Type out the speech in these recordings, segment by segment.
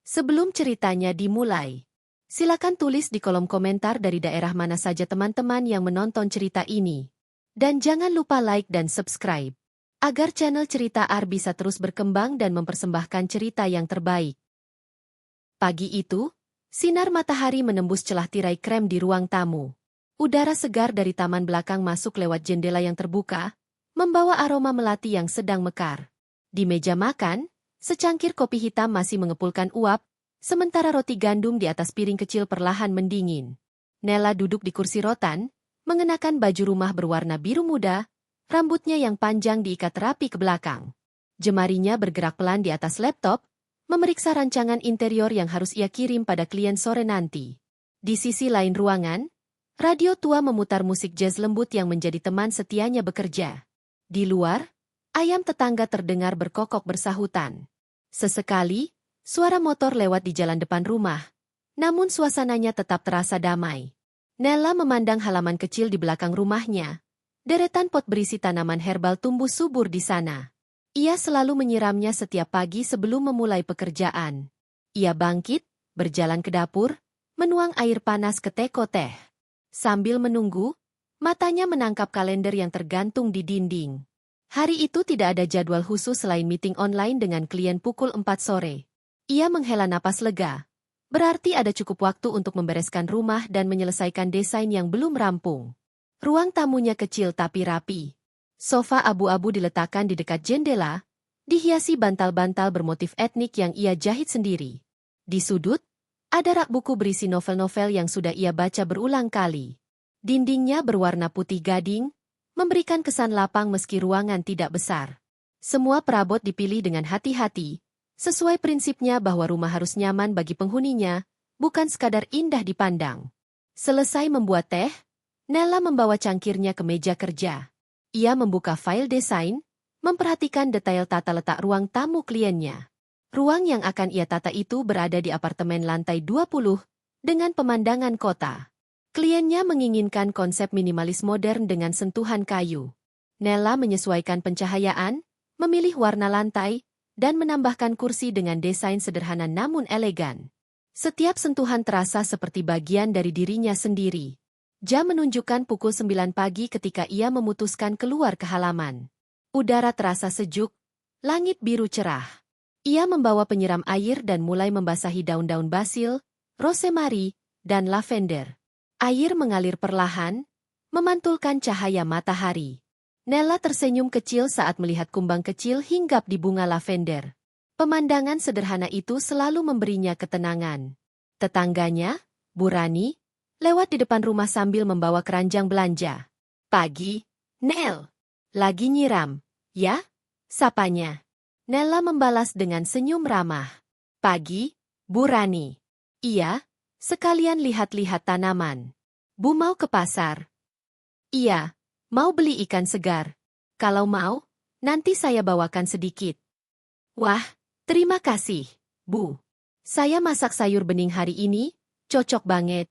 Sebelum ceritanya dimulai, silakan tulis di kolom komentar dari daerah mana saja teman-teman yang menonton cerita ini. Dan jangan lupa like dan subscribe, agar channel Cerita Ar bisa terus berkembang dan mempersembahkan cerita yang terbaik. Pagi itu, sinar matahari menembus celah tirai krem di ruang tamu. Udara segar dari taman belakang masuk lewat jendela yang terbuka, membawa aroma melati yang sedang mekar. Di meja makan, secangkir kopi hitam masih mengepulkan uap, sementara roti gandum di atas piring kecil perlahan mendingin. Nella duduk di kursi rotan, mengenakan baju rumah berwarna biru muda, rambutnya yang panjang diikat rapi ke belakang. Jemarinya bergerak pelan di atas laptop, memeriksa rancangan interior yang harus ia kirim pada klien sore nanti. Di sisi lain ruangan, radio tua memutar musik jazz lembut yang menjadi teman setianya bekerja. Di luar, ayam tetangga terdengar berkokok bersahutan. Sesekali, suara motor lewat di jalan depan rumah, namun suasananya tetap terasa damai. Nella memandang halaman kecil di belakang rumahnya. Deretan pot berisi tanaman herbal tumbuh subur di sana. Ia selalu menyiramnya setiap pagi sebelum memulai pekerjaan. Ia bangkit, berjalan ke dapur, menuang air panas ke teko teh. Sambil menunggu, matanya menangkap kalender yang tergantung di dinding. Hari itu tidak ada jadwal khusus selain meeting online dengan klien pukul 4 sore. Ia menghela napas lega. Berarti ada cukup waktu untuk membereskan rumah dan menyelesaikan desain yang belum rampung. Ruang tamunya kecil tapi rapi. Sofa abu-abu diletakkan di dekat jendela, dihiasi bantal-bantal bermotif etnik yang ia jahit sendiri. Di sudut, ada rak buku berisi novel-novel yang sudah ia baca berulang kali. Dindingnya berwarna putih gading, memberikan kesan lapang meski ruangan tidak besar. Semua perabot dipilih dengan hati-hati, sesuai prinsipnya bahwa rumah harus nyaman bagi penghuninya, bukan sekadar indah dipandang. Selesai membuat teh, Nella membawa cangkirnya ke meja kerja. Ia membuka file desain, memperhatikan detail tata letak ruang tamu kliennya. Ruang yang akan ia tata itu berada di apartemen lantai 20, dengan pemandangan kota. Kliennya menginginkan konsep minimalis modern dengan sentuhan kayu. Nella menyesuaikan pencahayaan, memilih warna lantai, dan menambahkan kursi dengan desain sederhana namun elegan. Setiap sentuhan terasa seperti bagian dari dirinya sendiri. Jam menunjukkan pukul 9 pagi ketika ia memutuskan keluar ke halaman. Udara terasa sejuk, langit biru cerah. Ia membawa penyiram air dan mulai membasahi daun-daun basil, rosemary, dan lavender. Air mengalir perlahan, memantulkan cahaya matahari. Nella tersenyum kecil saat melihat kumbang kecil hinggap di bunga lavender. Pemandangan sederhana itu selalu memberinya ketenangan. Tetangganya, Bu Rani, lewat di depan rumah sambil membawa keranjang belanja. "Pagi, Nel. Lagi nyiram, ya?" sapanya. Nella membalas dengan senyum ramah. "Pagi, Bu Rani." "Iya, sekalian lihat-lihat tanaman." "Bu mau ke pasar?" "Iya, mau beli ikan segar. Kalau mau, nanti saya bawakan sedikit." "Wah, terima kasih, Bu. Saya masak sayur bening hari ini, cocok banget."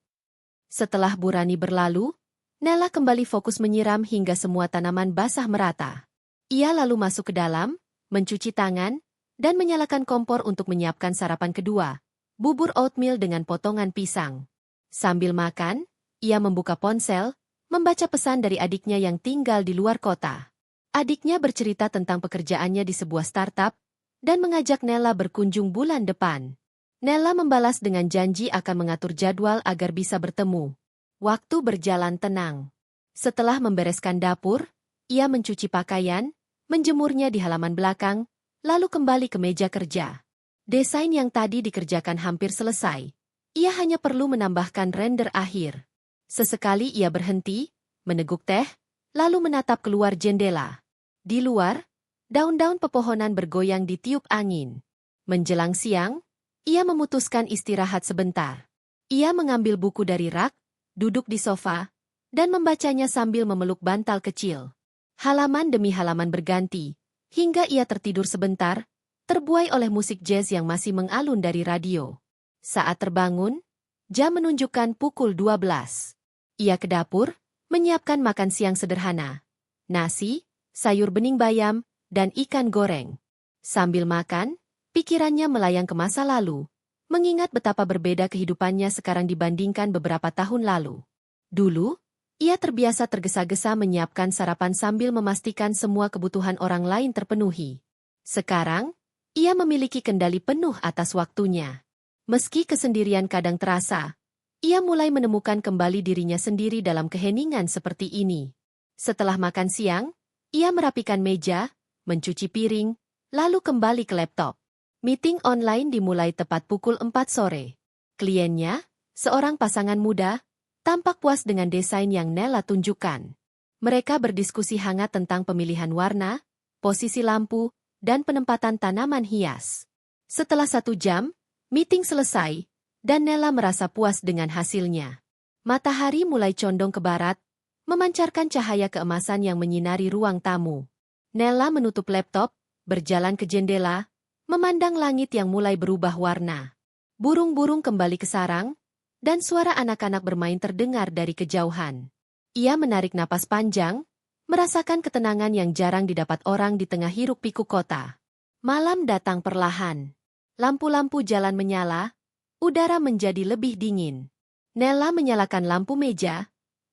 Setelah Bu Rani berlalu, Nella kembali fokus menyiram hingga semua tanaman basah merata. Ia lalu masuk ke dalam, mencuci tangan, dan menyalakan kompor untuk menyiapkan sarapan kedua, bubur oatmeal dengan potongan pisang. Sambil makan, ia membuka ponsel, membaca pesan dari adiknya yang tinggal di luar kota. Adiknya bercerita tentang pekerjaannya di sebuah startup, dan mengajak Nella berkunjung bulan depan. Nella membalas dengan janji akan mengatur jadwal agar bisa bertemu. Waktu berjalan tenang. Setelah membereskan dapur, ia mencuci pakaian, menjemurnya di halaman belakang, lalu kembali ke meja kerja. Desain yang tadi dikerjakan hampir selesai. Ia hanya perlu menambahkan render akhir. Sesekali ia berhenti, meneguk teh, lalu menatap keluar jendela. Di luar, daun-daun pepohonan bergoyang ditiup angin. Menjelang siang, ia memutuskan istirahat sebentar. Ia mengambil buku dari rak, duduk di sofa, dan membacanya sambil memeluk bantal kecil. Halaman demi halaman berganti, hingga ia tertidur sebentar, terbuai oleh musik jazz yang masih mengalun dari radio. Saat terbangun, jam menunjukkan pukul 12. Ia ke dapur, menyiapkan makan siang sederhana. Nasi, sayur bening bayam, dan ikan goreng. Sambil makan, pikirannya melayang ke masa lalu, mengingat betapa berbeda kehidupannya sekarang dibandingkan beberapa tahun lalu. Dulu, ia terbiasa tergesa-gesa menyiapkan sarapan sambil memastikan semua kebutuhan orang lain terpenuhi. Sekarang, ia memiliki kendali penuh atas waktunya. Meski kesendirian kadang terasa, ia mulai menemukan kembali dirinya sendiri dalam keheningan seperti ini. Setelah makan siang, ia merapikan meja, mencuci piring, lalu kembali ke laptop. Meeting online dimulai tepat pukul 4 sore. Kliennya, seorang pasangan muda, tampak puas dengan desain yang Nella tunjukkan. Mereka berdiskusi hangat tentang pemilihan warna, posisi lampu, dan penempatan tanaman hias. Setelah 1 jam, meeting selesai, dan Nella merasa puas dengan hasilnya. Matahari mulai condong ke barat, memancarkan cahaya keemasan yang menyinari ruang tamu. Nella menutup laptop, berjalan ke jendela, memandang langit yang mulai berubah warna. Burung-burung kembali ke sarang, dan suara anak-anak bermain terdengar dari kejauhan. Ia menarik napas panjang, merasakan ketenangan yang jarang didapat orang di tengah hiruk-pikuk kota. Malam datang perlahan. Lampu-lampu jalan menyala, udara menjadi lebih dingin. Nella menyalakan lampu meja,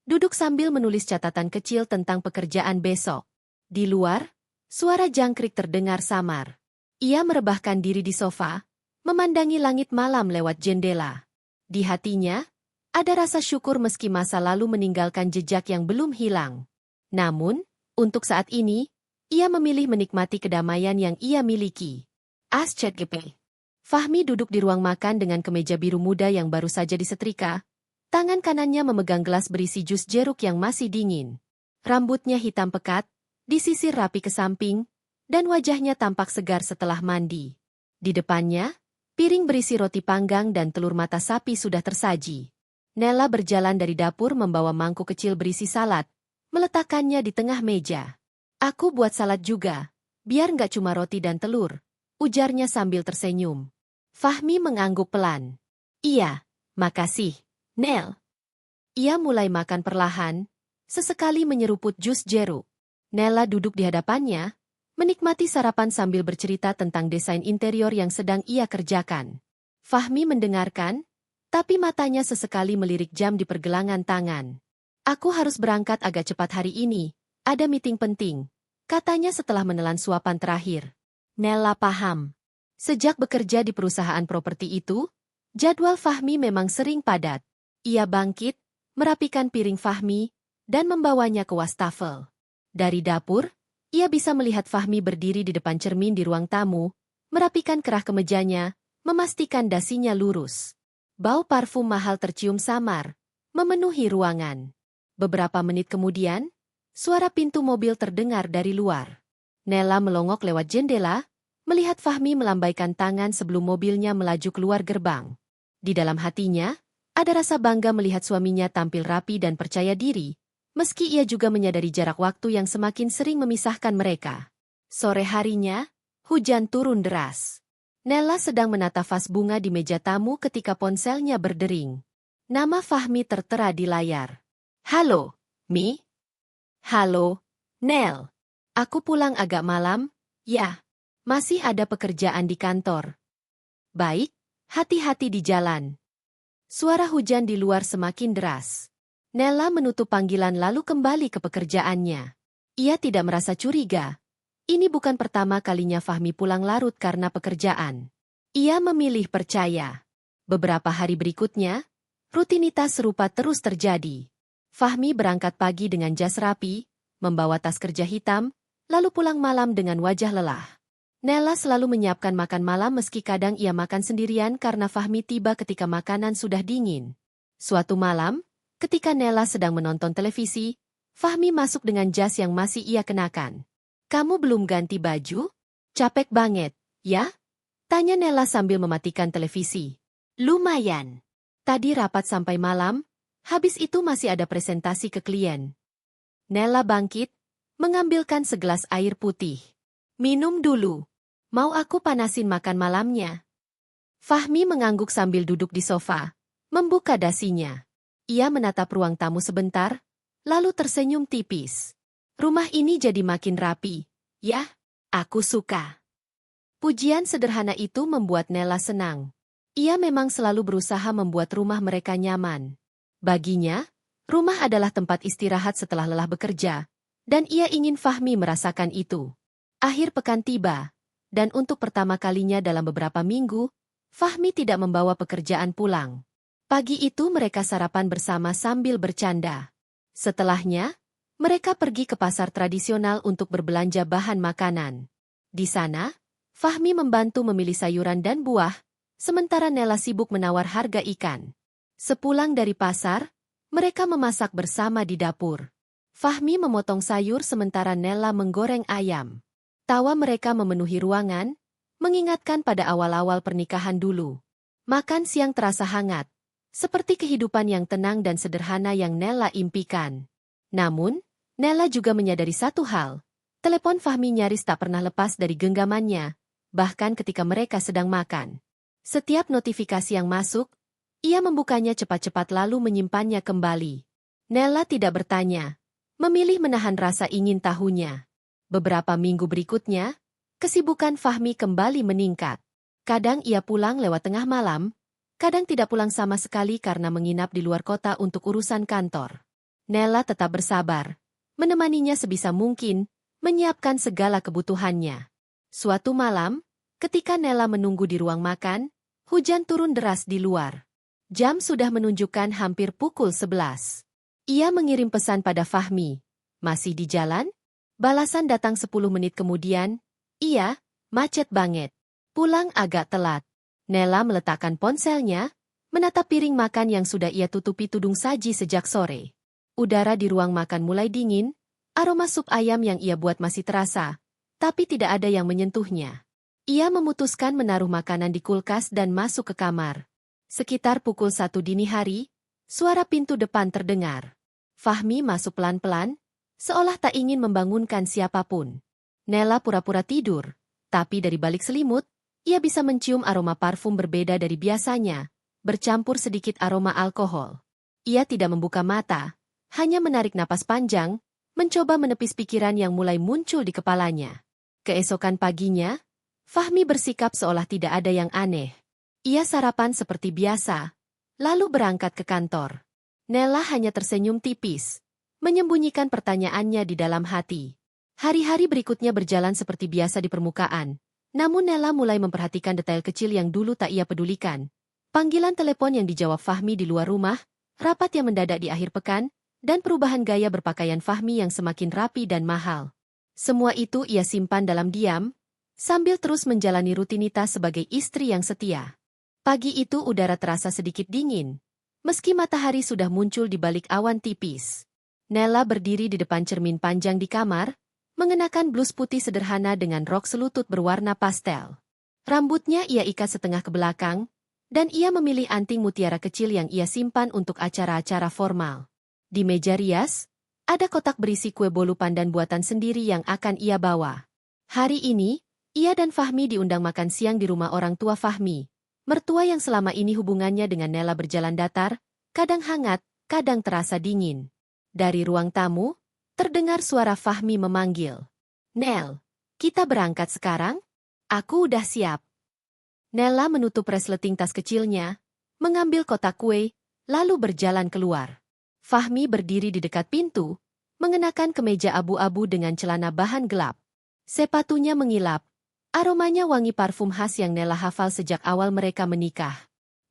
duduk sambil menulis catatan kecil tentang pekerjaan besok. Di luar, suara jangkrik terdengar samar. Ia merebahkan diri di sofa, memandangi langit malam lewat jendela. Di hatinya, ada rasa syukur meski masa lalu meninggalkan jejak yang belum hilang. Namun, untuk saat ini, ia memilih menikmati kedamaian yang ia miliki. ChatGPT. Fahmi duduk di ruang makan dengan kemeja biru muda yang baru saja disetrika. Tangan kanannya memegang gelas berisi jus jeruk yang masih dingin. Rambutnya hitam pekat, disisir rapi ke samping, dan wajahnya tampak segar setelah mandi. Di depannya, piring berisi roti panggang dan telur mata sapi sudah tersaji. Nella berjalan dari dapur membawa mangkuk kecil berisi salad, meletakkannya di tengah meja. Aku buat salad juga, biar nggak cuma roti dan telur, ujarnya sambil tersenyum. Fahmi mengangguk pelan. Iya, makasih, Nel. Ia mulai makan perlahan, sesekali menyeruput jus jeruk. Nella duduk di hadapannya, menikmati sarapan sambil bercerita tentang desain interior yang sedang ia kerjakan. Fahmi mendengarkan, tapi matanya sesekali melirik jam di pergelangan tangan. Aku harus berangkat agak cepat hari ini, ada meeting penting, katanya setelah menelan suapan terakhir. Nella paham. Sejak bekerja di perusahaan properti itu, jadwal Fahmi memang sering padat. Ia bangkit, merapikan piring Fahmi, dan membawanya ke wastafel. Dari dapur, ia bisa melihat Fahmi berdiri di depan cermin di ruang tamu, merapikan kerah kemejanya, memastikan dasinya lurus. Bau parfum mahal tercium samar, memenuhi ruangan. Beberapa menit kemudian, suara pintu mobil terdengar dari luar. Nella melongok lewat jendela, melihat Fahmi melambaikan tangan sebelum mobilnya melaju keluar gerbang. Di dalam hatinya, ada rasa bangga melihat suaminya tampil rapi dan percaya diri, meski ia juga menyadari jarak waktu yang semakin sering memisahkan mereka. Sore harinya, hujan turun deras. Nella sedang menata vas bunga di meja tamu ketika ponselnya berdering. Nama Fahmi tertera di layar. Halo, Mi? Halo, Nel. Aku pulang agak malam, ya. Masih ada pekerjaan di kantor. Baik, hati-hati di jalan. Suara hujan di luar semakin deras. Nella menutup panggilan lalu kembali ke pekerjaannya. Ia tidak merasa curiga. Ini bukan pertama kalinya Fahmi pulang larut karena pekerjaan. Ia memilih percaya. Beberapa hari berikutnya, rutinitas serupa terus terjadi. Fahmi berangkat pagi dengan jas rapi, membawa tas kerja hitam, lalu pulang malam dengan wajah lelah. Nella selalu menyiapkan makan malam meski kadang ia makan sendirian karena Fahmi tiba ketika makanan sudah dingin. Suatu malam, ketika Nella sedang menonton televisi, Fahmi masuk dengan jas yang masih ia kenakan. Kamu belum ganti baju? Capek banget, ya? Tanya Nella sambil mematikan televisi. Lumayan. Tadi rapat sampai malam, habis itu masih ada presentasi ke klien. Nella bangkit, mengambilkan segelas air putih. Minum dulu. Mau aku panasin makan malamnya? Fahmi mengangguk sambil duduk di sofa, membuka dasinya. Ia menatap ruang tamu sebentar, lalu tersenyum tipis. Rumah ini jadi makin rapi. Ya, aku suka. Pujian sederhana itu membuat Nella senang. Ia memang selalu berusaha membuat rumah mereka nyaman. Baginya, rumah adalah tempat istirahat setelah lelah bekerja, dan ia ingin Fahmi merasakan itu. Akhir pekan tiba, dan untuk pertama kalinya dalam beberapa minggu, Fahmi tidak membawa pekerjaan pulang. Pagi itu mereka sarapan bersama sambil bercanda. Setelahnya, mereka pergi ke pasar tradisional untuk berbelanja bahan makanan. Di sana, Fahmi membantu memilih sayuran dan buah, sementara Nela sibuk menawar harga ikan. Sepulang dari pasar, mereka memasak bersama di dapur. Fahmi memotong sayur sementara Nela menggoreng ayam. Tawa mereka memenuhi ruangan, mengingatkan pada awal-awal pernikahan dulu. Makan siang terasa hangat, seperti kehidupan yang tenang dan sederhana yang Nela impikan. Namun, Nela juga menyadari satu hal. Telepon Fahmi nyaris tak pernah lepas dari genggamannya, bahkan ketika mereka sedang makan. Setiap notifikasi yang masuk, ia membukanya cepat-cepat lalu menyimpannya kembali. Nela tidak bertanya, memilih menahan rasa ingin tahunya. Beberapa minggu berikutnya, kesibukan Fahmi kembali meningkat. Kadang ia pulang lewat tengah malam, kadang tidak pulang sama sekali karena menginap di luar kota untuk urusan kantor. Nela tetap bersabar, menemaninya sebisa mungkin, menyiapkan segala kebutuhannya. Suatu malam, ketika Nela menunggu di ruang makan, hujan turun deras di luar. Jam sudah menunjukkan hampir pukul 11. Ia mengirim pesan pada Fahmi. Masih di jalan? Balasan datang 10 menit kemudian. Iya, macet banget. Pulang agak telat. Nela meletakkan ponselnya, menatap piring makan yang sudah ia tutupi tudung saji sejak sore. Udara di ruang makan mulai dingin, aroma sup ayam yang ia buat masih terasa, tapi tidak ada yang menyentuhnya. Ia memutuskan menaruh makanan di kulkas dan masuk ke kamar. Sekitar pukul 1 dini hari, suara pintu depan terdengar. Fahmi masuk pelan-pelan, seolah tak ingin membangunkan siapapun. Nela pura-pura tidur, tapi dari balik selimut, ia bisa mencium aroma parfum berbeda dari biasanya, bercampur sedikit aroma alkohol. Ia tidak membuka mata, hanya menarik napas panjang, mencoba menepis pikiran yang mulai muncul di kepalanya. Keesokan paginya, Fahmi bersikap seolah tidak ada yang aneh. Ia sarapan seperti biasa, lalu berangkat ke kantor. Nela hanya tersenyum tipis, menyembunyikan pertanyaannya di dalam hati. Hari-hari berikutnya berjalan seperti biasa di permukaan, namun Nela mulai memperhatikan detail kecil yang dulu tak ia pedulikan. Panggilan telepon yang dijawab Fahmi di luar rumah, rapat yang mendadak di akhir pekan, dan perubahan gaya berpakaian Fahmi yang semakin rapi dan mahal. Semua itu ia simpan dalam diam, sambil terus menjalani rutinitas sebagai istri yang setia. Pagi itu udara terasa sedikit dingin, meski matahari sudah muncul di balik awan tipis. Nela berdiri di depan cermin panjang di kamar, mengenakan blus putih sederhana dengan rok selutut berwarna pastel. Rambutnya ia ikat setengah ke belakang, dan ia memilih anting mutiara kecil yang ia simpan untuk acara-acara formal. Di meja rias, ada kotak berisi kue bolu pandan buatan sendiri yang akan ia bawa. Hari ini, ia dan Fahmi diundang makan siang di rumah orang tua Fahmi. Mertua yang selama ini hubungannya dengan Nela berjalan datar, kadang hangat, kadang terasa dingin. Dari ruang tamu, terdengar suara Fahmi memanggil. Nel, kita berangkat sekarang? Aku udah siap. Nela menutup resleting tas kecilnya, mengambil kotak kue, lalu berjalan keluar. Fahmi berdiri di dekat pintu, mengenakan kemeja abu-abu dengan celana bahan gelap. Sepatunya mengilap, aromanya wangi parfum khas yang Nela hafal sejak awal mereka menikah.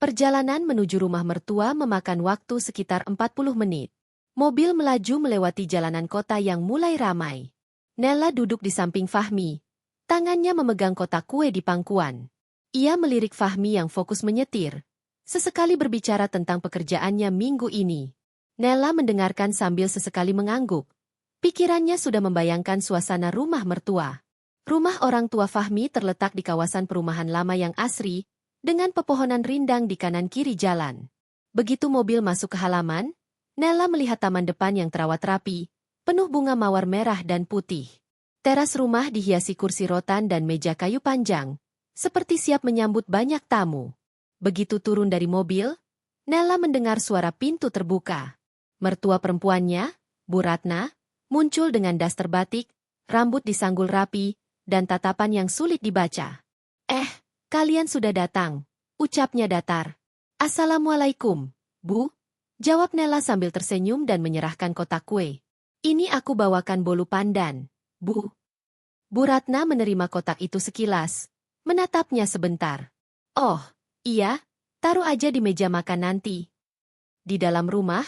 Perjalanan menuju rumah mertua memakan waktu sekitar 40 menit. Mobil melaju melewati jalanan kota yang mulai ramai. Nela duduk di samping Fahmi, tangannya memegang kotak kue di pangkuan. Ia melirik Fahmi yang fokus menyetir, sesekali berbicara tentang pekerjaannya minggu ini. Nela mendengarkan sambil sesekali mengangguk. Pikirannya sudah membayangkan suasana rumah mertua. Rumah orang tua Fahmi terletak di kawasan perumahan lama yang asri, dengan pepohonan rindang di kanan kiri jalan. Begitu mobil masuk ke halaman, Nela melihat taman depan yang terawat rapi, penuh bunga mawar merah dan putih. Teras rumah dihiasi kursi rotan dan meja kayu panjang, seperti siap menyambut banyak tamu. Begitu turun dari mobil, Nela mendengar suara pintu terbuka. Mertua perempuannya, Bu Ratna, muncul dengan daster batik, rambut disanggul rapi, dan tatapan yang sulit dibaca. Kalian sudah datang. Ucapnya datar. Assalamualaikum, Bu. Jawab Nella sambil tersenyum dan menyerahkan kotak kue. Ini aku bawakan bolu pandan, Bu. Bu Ratna menerima kotak itu sekilas, menatapnya sebentar. Oh, iya, taruh aja di meja makan nanti. Di dalam rumah,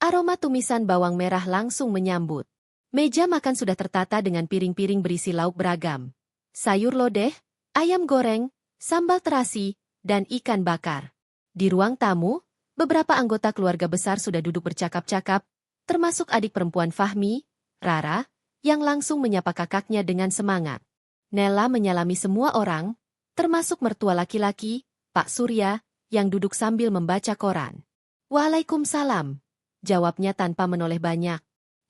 aroma tumisan bawang merah langsung menyambut. Meja makan sudah tertata dengan piring-piring berisi lauk beragam. Sayur lodeh, ayam goreng, sambal terasi, dan ikan bakar. Di ruang tamu, beberapa anggota keluarga besar sudah duduk bercakap-cakap, termasuk adik perempuan Fahmi, Rara, yang langsung menyapa kakaknya dengan semangat. Nella menyalami semua orang, termasuk mertua laki-laki, Pak Surya, yang duduk sambil membaca koran. Waalaikumsalam, jawabnya tanpa menoleh banyak.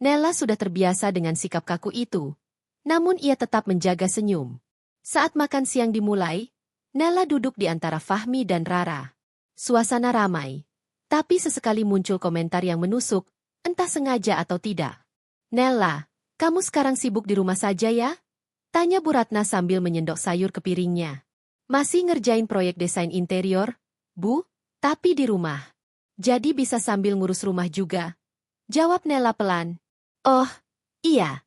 Nella sudah terbiasa dengan sikap kaku itu, namun ia tetap menjaga senyum. Saat makan siang dimulai, Nella duduk di antara Fahmi dan Rara. Suasana ramai, tapi sesekali muncul komentar yang menusuk, entah sengaja atau tidak. Nella, kamu sekarang sibuk di rumah saja ya? Tanya Bu Ratna sambil menyendok sayur ke piringnya. Masih ngerjain proyek desain interior, Bu, tapi di rumah. Jadi bisa sambil ngurus rumah juga. Jawab Nella pelan. Oh, iya.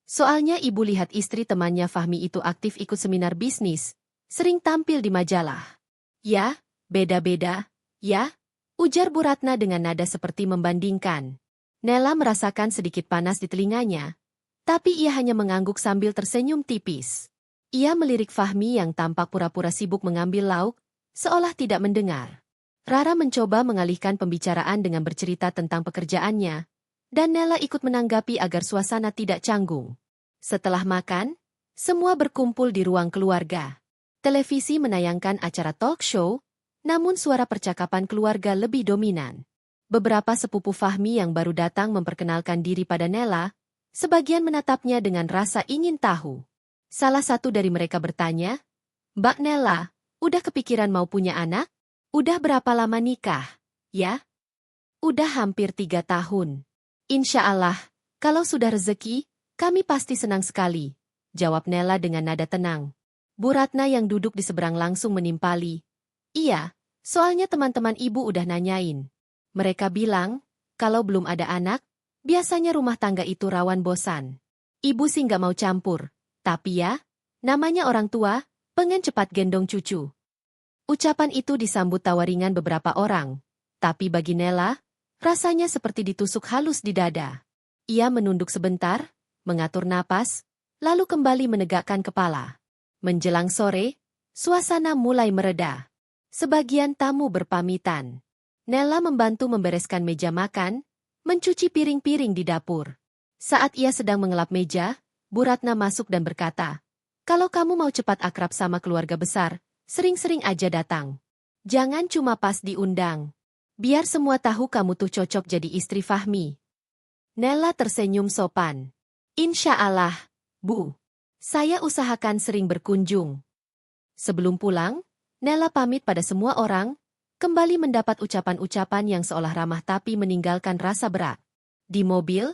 Soalnya ibu lihat istri temannya Fahmi itu aktif ikut seminar bisnis, sering tampil di majalah. Ya, beda-beda, ya? Ujar Bu Ratna dengan nada seperti membandingkan. Nella merasakan sedikit panas di telinganya, tapi ia hanya mengangguk sambil tersenyum tipis. Ia melirik Fahmi yang tampak pura-pura sibuk mengambil lauk, seolah tidak mendengar. Rara mencoba mengalihkan pembicaraan dengan bercerita tentang pekerjaannya, dan Nella ikut menanggapi agar suasana tidak canggung. Setelah makan, semua berkumpul di ruang keluarga. Televisi menayangkan acara talk show, namun suara percakapan keluarga lebih dominan. Beberapa sepupu Fahmi yang baru datang memperkenalkan diri pada Nella, sebagian menatapnya dengan rasa ingin tahu. Salah satu dari mereka bertanya, Mbak Nella, udah kepikiran mau punya anak? Udah berapa lama nikah? Ya? Udah hampir 3 tahun. Insya Allah, kalau sudah rezeki, kami pasti senang sekali, jawab Nella dengan nada tenang. Bu Ratna yang duduk di seberang langsung menimpali. Iya, soalnya teman-teman ibu udah nanyain. Mereka bilang, kalau belum ada anak, biasanya rumah tangga itu rawan bosan. Ibu sih nggak mau campur, tapi ya, namanya orang tua, pengen cepat gendong cucu. Ucapan itu disambut tawa ringan beberapa orang, tapi bagi Nella, rasanya seperti ditusuk halus di dada. Ia menunduk sebentar, mengatur napas, lalu kembali menegakkan kepala. Menjelang sore, suasana mulai mereda. Sebagian tamu berpamitan. Nella membantu membereskan meja makan, mencuci piring-piring di dapur. Saat ia sedang mengelap meja, Bu Ratna masuk dan berkata, kalau kamu mau cepat akrab sama keluarga besar, sering-sering aja datang. Jangan cuma pas diundang. Biar semua tahu kamu tuh cocok jadi istri Fahmi. Nella tersenyum sopan. Insya Allah, Bu. Saya usahakan sering berkunjung. Sebelum pulang, Nella pamit pada semua orang, kembali mendapat ucapan-ucapan yang seolah ramah tapi meninggalkan rasa berat. Di mobil,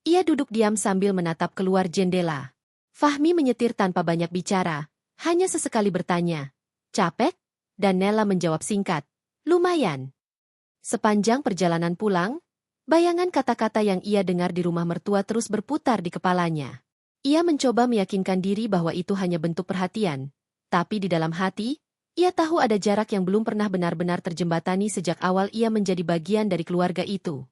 ia duduk diam sambil menatap keluar jendela. Fahmi menyetir tanpa banyak bicara, hanya sesekali bertanya, capek? Dan Nella menjawab singkat, lumayan. Sepanjang perjalanan pulang, bayangan kata-kata yang ia dengar di rumah mertua terus berputar di kepalanya. Ia mencoba meyakinkan diri bahwa itu hanya bentuk perhatian, tapi di dalam hati, ia tahu ada jarak yang belum pernah benar-benar terjembatani sejak awal ia menjadi bagian dari keluarga itu.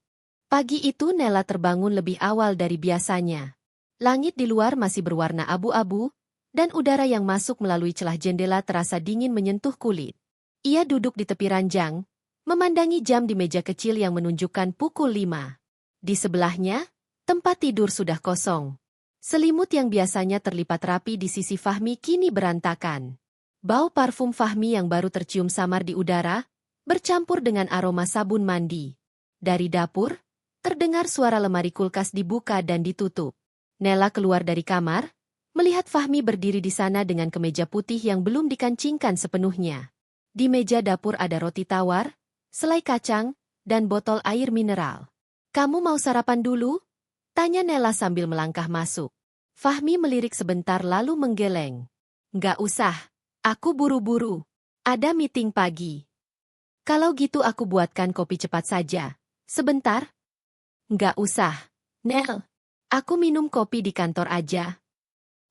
Pagi itu Nella terbangun lebih awal dari biasanya. Langit di luar masih berwarna abu-abu, dan udara yang masuk melalui celah jendela terasa dingin menyentuh kulit. Ia duduk di tepi ranjang, memandangi jam di meja kecil yang menunjukkan pukul 5. Di sebelahnya, tempat tidur sudah kosong. Selimut yang biasanya terlipat rapi di sisi Fahmi kini berantakan. Bau parfum Fahmi yang baru tercium samar di udara, bercampur dengan aroma sabun mandi. Dari dapur, terdengar suara lemari kulkas dibuka dan ditutup. Nella keluar dari kamar, melihat Fahmi berdiri di sana dengan kemeja putih yang belum dikancingkan sepenuhnya. Di meja dapur ada roti tawar, selai kacang, dan botol air mineral. Kamu mau sarapan dulu? Tanya Nella sambil melangkah masuk. Fahmi melirik sebentar lalu menggeleng. Nggak usah. Aku buru-buru. Ada meeting pagi. Kalau gitu aku buatkan kopi cepat saja. Sebentar? Nggak usah. Nel, aku minum kopi di kantor aja.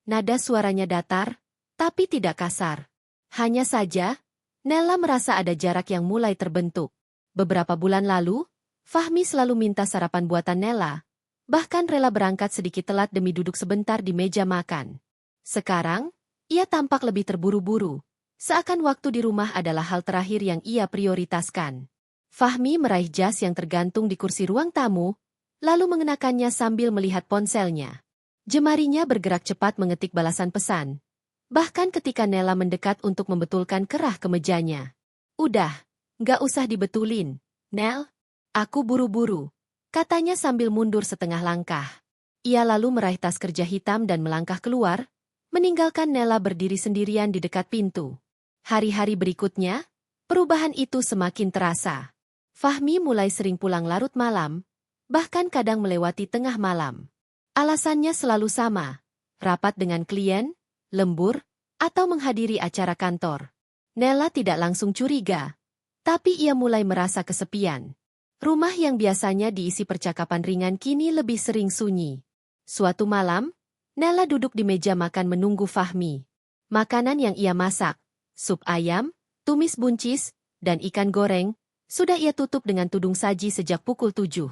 Nada suaranya datar, tapi tidak kasar. Hanya saja, Nella merasa ada jarak yang mulai terbentuk. Beberapa bulan lalu, Fahmi selalu minta sarapan buatan Nella, bahkan rela berangkat sedikit telat demi duduk sebentar di meja makan. Sekarang, ia tampak lebih terburu-buru, seakan waktu di rumah adalah hal terakhir yang ia prioritaskan. Fahmi meraih jas yang tergantung di kursi ruang tamu, lalu mengenakannya sambil melihat ponselnya. Jemarinya bergerak cepat mengetik balasan pesan, bahkan ketika Nella mendekat untuk membetulkan kerah kemejanya. Udah, nggak usah dibetulin, Nel. Aku buru-buru, katanya sambil mundur setengah langkah. Ia lalu meraih tas kerja hitam dan melangkah keluar, meninggalkan Nella berdiri sendirian di dekat pintu. Hari-hari berikutnya, perubahan itu semakin terasa. Fahmi mulai sering pulang larut malam, bahkan kadang melewati tengah malam. Alasannya selalu sama, rapat dengan klien, lembur, atau menghadiri acara kantor. Nella tidak langsung curiga, tapi ia mulai merasa kesepian. Rumah yang biasanya diisi percakapan ringan kini lebih sering sunyi. Suatu malam, Nella duduk di meja makan menunggu Fahmi. Makanan yang ia masak, sup ayam, tumis buncis, dan ikan goreng, sudah ia tutup dengan tudung saji sejak pukul 7.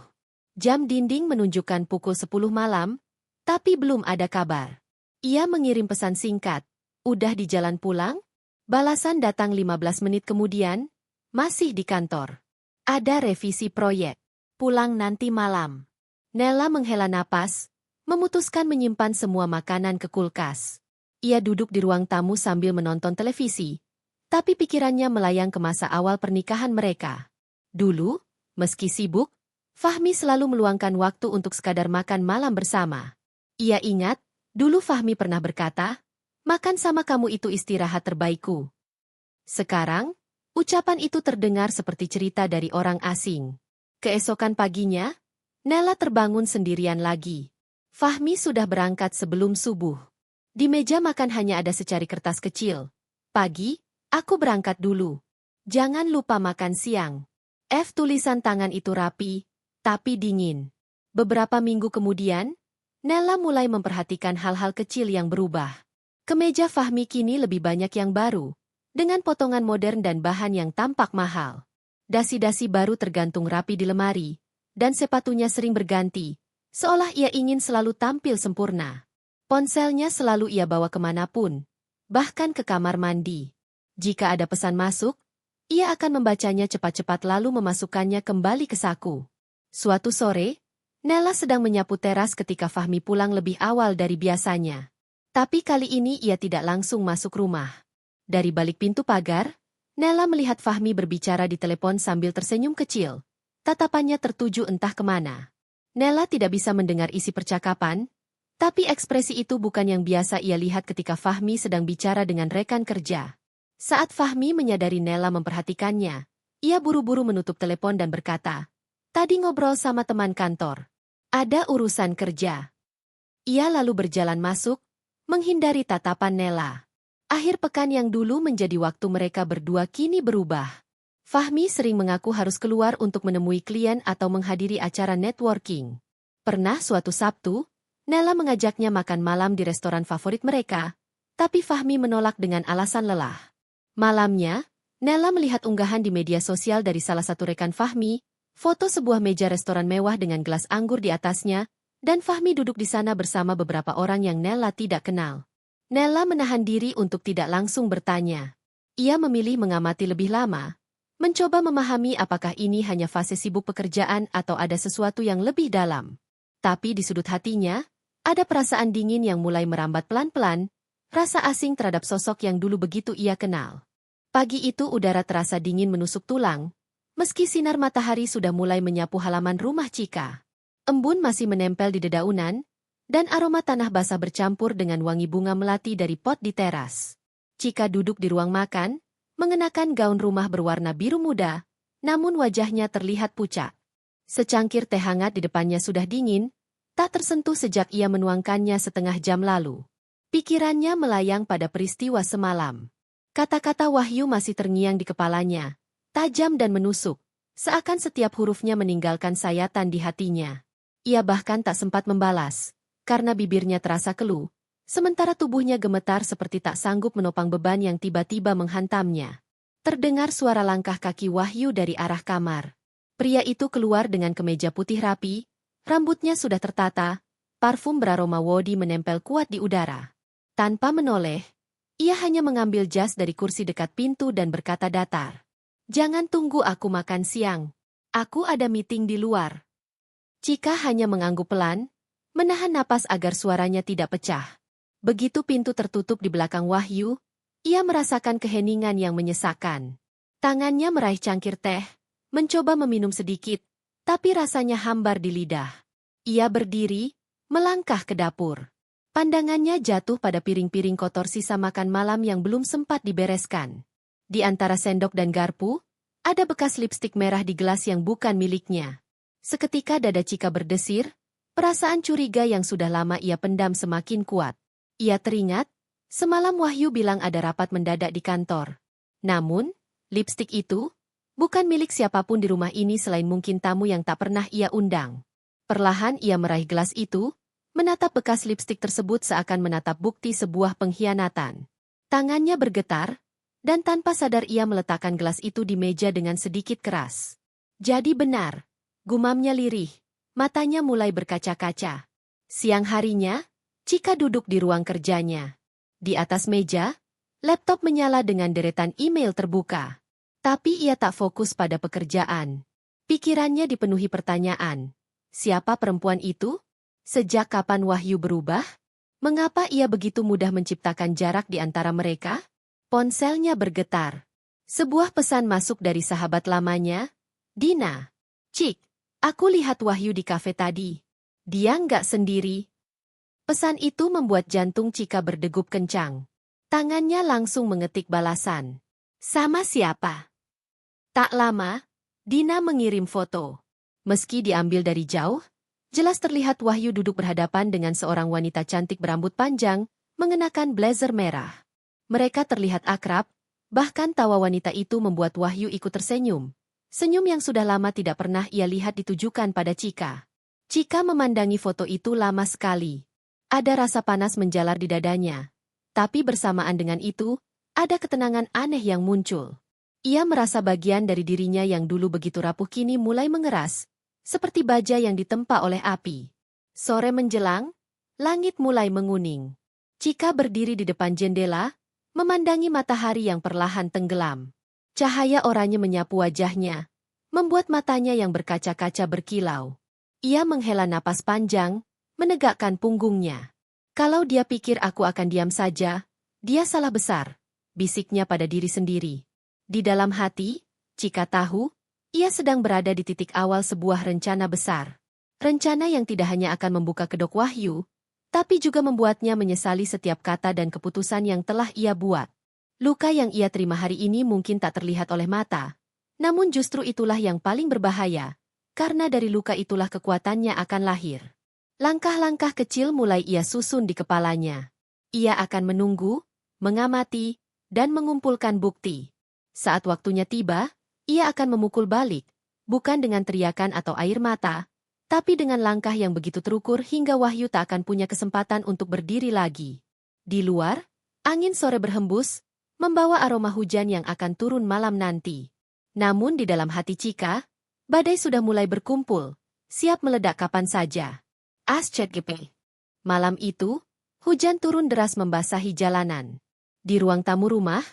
Jam dinding menunjukkan pukul 10 malam, tapi belum ada kabar. Ia mengirim pesan singkat, "Udah di jalan pulang?" Balasan datang 15 menit kemudian, "Masih di kantor. Ada revisi proyek. Pulang nanti malam." Nella menghela napas, memutuskan menyimpan semua makanan ke kulkas. Ia duduk di ruang tamu sambil menonton televisi, tapi pikirannya melayang ke masa awal pernikahan mereka. Dulu, meski sibuk, Fahmi selalu meluangkan waktu untuk sekadar makan malam bersama. Ia ingat, dulu Fahmi pernah berkata, "Makan sama kamu itu istirahat terbaikku." Sekarang, ucapan itu terdengar seperti cerita dari orang asing. Keesokan paginya, Nella terbangun sendirian lagi. Fahmi sudah berangkat sebelum subuh. Di meja makan hanya ada secari kertas kecil. "Pagi, aku berangkat dulu. Jangan lupa makan siang." Tulisan tangan itu rapi, tapi dingin. Beberapa minggu kemudian, Nella mulai memperhatikan hal-hal kecil yang berubah. Kemeja Fahmi kini lebih banyak yang baru, dengan potongan modern dan bahan yang tampak mahal. Dasi-dasi baru tergantung rapi di lemari, dan sepatunya sering berganti, seolah ia ingin selalu tampil sempurna. Ponselnya selalu ia bawa kemanapun, bahkan ke kamar mandi. Jika ada pesan masuk, ia akan membacanya cepat-cepat lalu memasukkannya kembali ke saku. Suatu sore, Nella sedang menyapu teras ketika Fahmi pulang lebih awal dari biasanya. Tapi kali ini ia tidak langsung masuk rumah. Dari balik pintu pagar, Nella melihat Fahmi berbicara di telepon sambil tersenyum kecil. Tatapannya tertuju entah kemana. Nella tidak bisa mendengar isi percakapan, tapi ekspresi itu bukan yang biasa ia lihat ketika Fahmi sedang bicara dengan rekan kerja. Saat Fahmi menyadari Nella memperhatikannya, ia buru-buru menutup telepon dan berkata, "Tadi ngobrol sama teman kantor. Ada urusan kerja." Ia lalu berjalan masuk, menghindari tatapan Nella. Akhir pekan yang dulu menjadi waktu mereka berdua kini berubah. Fahmi sering mengaku harus keluar untuk menemui klien atau menghadiri acara networking. Pernah suatu Sabtu, Nella mengajaknya makan malam di restoran favorit mereka, tapi Fahmi menolak dengan alasan lelah. Malamnya, Nella melihat unggahan di media sosial dari salah satu rekan Fahmi, foto sebuah meja restoran mewah dengan gelas anggur di atasnya, dan Fahmi duduk di sana bersama beberapa orang yang Nella tidak kenal. Nella menahan diri untuk tidak langsung bertanya. Ia memilih mengamati lebih lama, mencoba memahami apakah ini hanya fase sibuk pekerjaan atau ada sesuatu yang lebih dalam. Tapi di sudut hatinya, ada perasaan dingin yang mulai merambat pelan-pelan, rasa asing terhadap sosok yang dulu begitu ia kenal. Pagi itu udara terasa dingin menusuk tulang, meski sinar matahari sudah mulai menyapu halaman rumah Cika. Embun masih menempel di dedaunan, dan aroma tanah basah bercampur dengan wangi bunga melati dari pot di teras. Cika duduk di ruang makan, mengenakan gaun rumah berwarna biru muda, namun wajahnya terlihat pucat. Secangkir teh hangat di depannya sudah dingin, tak tersentuh sejak ia menuangkannya setengah jam lalu. Pikirannya melayang pada peristiwa semalam. Kata-kata Wahyu masih terngiang di kepalanya, tajam dan menusuk, seakan setiap hurufnya meninggalkan sayatan di hatinya. Ia bahkan tak sempat membalas, karena bibirnya terasa keluh, sementara tubuhnya gemetar seperti tak sanggup menopang beban yang tiba-tiba menghantamnya. Terdengar suara langkah kaki Wahyu dari arah kamar. Pria itu keluar dengan kemeja putih rapi, rambutnya sudah tertata, parfum beraroma wodi menempel kuat di udara. Tanpa menoleh, ia hanya mengambil jas dari kursi dekat pintu dan berkata datar. "Jangan tunggu aku makan siang. Aku ada meeting di luar." Cika hanya mengangguk pelan, menahan napas agar suaranya tidak pecah. Begitu pintu tertutup di belakang Wahyu, ia merasakan keheningan yang menyesakan. Tangannya meraih cangkir teh, mencoba meminum sedikit, tapi rasanya hambar di lidah. Ia berdiri, melangkah ke dapur. Pandangannya jatuh pada piring-piring kotor sisa makan malam yang belum sempat dibereskan. Di antara sendok dan garpu, ada bekas lipstik merah di gelas yang bukan miliknya. Seketika dada Cika berdesir, perasaan curiga yang sudah lama ia pendam semakin kuat. Ia teringat, semalam Wahyu bilang ada rapat mendadak di kantor. Namun, lipstik itu bukan milik siapapun di rumah ini selain mungkin tamu yang tak pernah ia undang. Perlahan ia meraih gelas itu, menatap bekas lipstik tersebut seakan menatap bukti sebuah pengkhianatan. Tangannya bergetar, dan tanpa sadar ia meletakkan gelas itu di meja dengan sedikit keras. Jadi benar, gumamnya lirih, matanya mulai berkaca-kaca. Siang harinya, Cika duduk di ruang kerjanya. Di atas meja, laptop menyala dengan deretan email terbuka. Tapi ia tak fokus pada pekerjaan. Pikirannya dipenuhi pertanyaan. Siapa perempuan itu? Sejak kapan Wahyu berubah? Mengapa ia begitu mudah menciptakan jarak di antara mereka? Ponselnya bergetar. Sebuah pesan masuk dari sahabat lamanya. "Dina. Cik, aku lihat Wahyu di kafe tadi. Dia nggak sendiri." Pesan itu membuat jantung Cika berdegup kencang. Tangannya langsung mengetik balasan. "Sama siapa?" Tak lama, Dina mengirim foto. Meski diambil dari jauh, jelas terlihat Wahyu duduk berhadapan dengan seorang wanita cantik berambut panjang, mengenakan blazer merah. Mereka terlihat akrab, bahkan tawa wanita itu membuat Wahyu ikut tersenyum. Senyum yang sudah lama tidak pernah ia lihat ditujukan pada Cika. Cika memandangi foto itu lama sekali. Ada rasa panas menjalar di dadanya. Tapi bersamaan dengan itu, ada ketenangan aneh yang muncul. Ia merasa bagian dari dirinya yang dulu begitu rapuh kini mulai mengeras, seperti baja yang ditempa oleh api. Sore menjelang, langit mulai menguning. Cika berdiri di depan jendela, memandangi matahari yang perlahan tenggelam. Cahaya oranye menyapu wajahnya, membuat matanya yang berkaca-kaca berkilau. Ia menghela napas panjang, menegakkan punggungnya. "Kalau dia pikir aku akan diam saja, dia salah besar," bisiknya pada diri sendiri. Di dalam hati, Cika tahu, ia sedang berada di titik awal sebuah rencana besar. Rencana yang tidak hanya akan membuka kedok Wahyu, tapi juga membuatnya menyesali setiap kata dan keputusan yang telah ia buat. Luka yang ia terima hari ini mungkin tak terlihat oleh mata, namun justru itulah yang paling berbahaya, karena dari luka itulah kekuatannya akan lahir. Langkah-langkah kecil mulai ia susun di kepalanya. Ia akan menunggu, mengamati, dan mengumpulkan bukti. Saat waktunya tiba, ia akan memukul balik, bukan dengan teriakan atau air mata, tapi dengan langkah yang begitu terukur hingga Wahyu tak akan punya kesempatan untuk berdiri lagi. Di luar, angin sore berhembus, membawa aroma hujan yang akan turun malam nanti. Namun di dalam hati Cika, badai sudah mulai berkumpul, siap meledak kapan saja. ASCGP. Malam itu, hujan turun deras membasahi jalanan. Di ruang tamu rumah,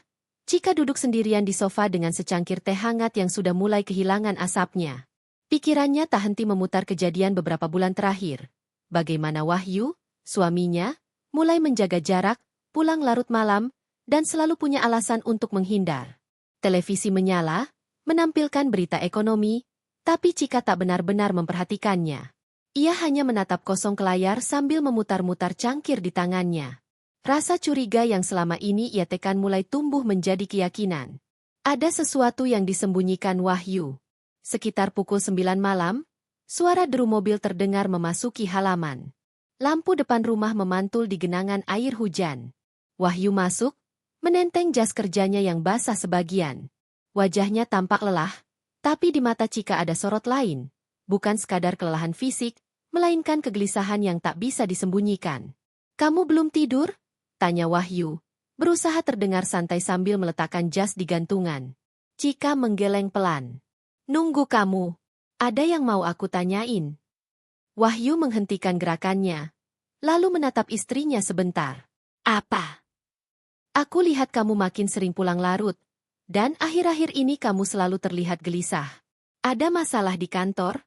Cika duduk sendirian di sofa dengan secangkir teh hangat yang sudah mulai kehilangan asapnya. Pikirannya tak henti memutar kejadian beberapa bulan terakhir. Bagaimana Wahyu, suaminya, mulai menjaga jarak, pulang larut malam, dan selalu punya alasan untuk menghindar. Televisi menyala, menampilkan berita ekonomi, tapi Cika tak benar-benar memperhatikannya. Ia hanya menatap kosong ke layar sambil memutar-mutar cangkir di tangannya. Rasa curiga yang selama ini ia tekan mulai tumbuh menjadi keyakinan. Ada sesuatu yang disembunyikan Wahyu. Sekitar pukul 9 malam, suara deru mobil terdengar memasuki halaman. Lampu depan rumah memantul di genangan air hujan. Wahyu masuk, menenteng jas kerjanya yang basah sebagian. Wajahnya tampak lelah, tapi di mata Chika ada sorot lain. Bukan sekadar kelelahan fisik, melainkan kegelisahan yang tak bisa disembunyikan. "Kamu belum tidur?" tanya Wahyu, berusaha terdengar santai sambil meletakkan jas di gantungan. Chika menggeleng pelan. "Nunggu kamu. Ada yang mau aku tanyain." Wahyu menghentikan gerakannya, lalu menatap istrinya sebentar. "Apa?" "Aku lihat kamu makin sering pulang larut, dan akhir-akhir ini kamu selalu terlihat gelisah. Ada masalah di kantor?"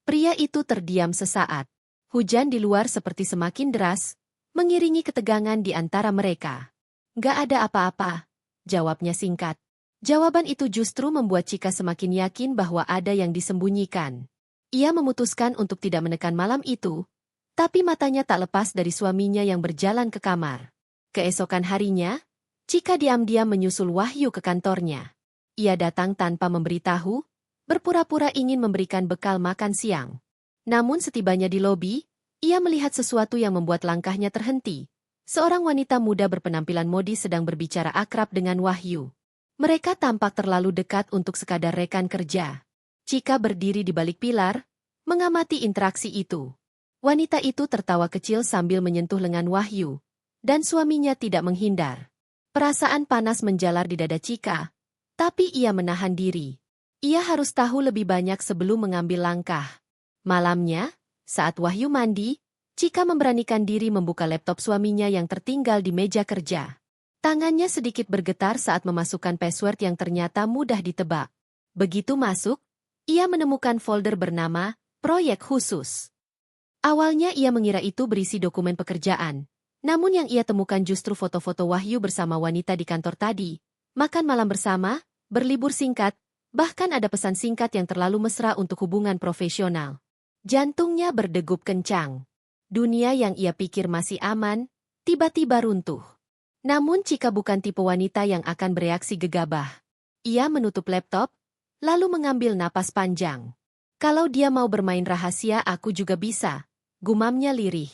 Pria itu terdiam sesaat. Hujan di luar seperti semakin deras, mengiringi ketegangan di antara mereka. "Gak ada apa-apa," jawabnya singkat. Jawaban itu justru membuat Chika semakin yakin bahwa ada yang disembunyikan. Ia memutuskan untuk tidak menekan malam itu, tapi matanya tak lepas dari suaminya yang berjalan ke kamar. Keesokan harinya, Chika diam-diam menyusul Wahyu ke kantornya. Ia datang tanpa memberitahu, berpura-pura ingin memberikan bekal makan siang. Namun setibanya di lobi, ia melihat sesuatu yang membuat langkahnya terhenti. Seorang wanita muda berpenampilan modis sedang berbicara akrab dengan Wahyu. Mereka tampak terlalu dekat untuk sekadar rekan kerja. Chika berdiri di balik pilar, mengamati interaksi itu. Wanita itu tertawa kecil sambil menyentuh lengan Wahyu, dan suaminya tidak menghindar. Perasaan panas menjalar di dada Chika, tapi ia menahan diri. Ia harus tahu lebih banyak sebelum mengambil langkah. Malamnya, saat Wahyu mandi, Chika memberanikan diri membuka laptop suaminya yang tertinggal di meja kerja. Tangannya sedikit bergetar saat memasukkan password yang ternyata mudah ditebak. Begitu masuk, ia menemukan folder bernama Proyek Khusus. Awalnya ia mengira itu berisi dokumen pekerjaan, namun yang ia temukan justru foto-foto Wahyu bersama wanita di kantor tadi, makan malam bersama, berlibur singkat, bahkan ada pesan singkat yang terlalu mesra untuk hubungan profesional. Jantungnya berdegup kencang. Dunia yang ia pikir masih aman, tiba-tiba runtuh. Namun Chika bukan tipe wanita yang akan bereaksi gegabah. Ia menutup laptop, lalu mengambil napas panjang. "Kalau dia mau bermain rahasia aku juga bisa," gumamnya lirih.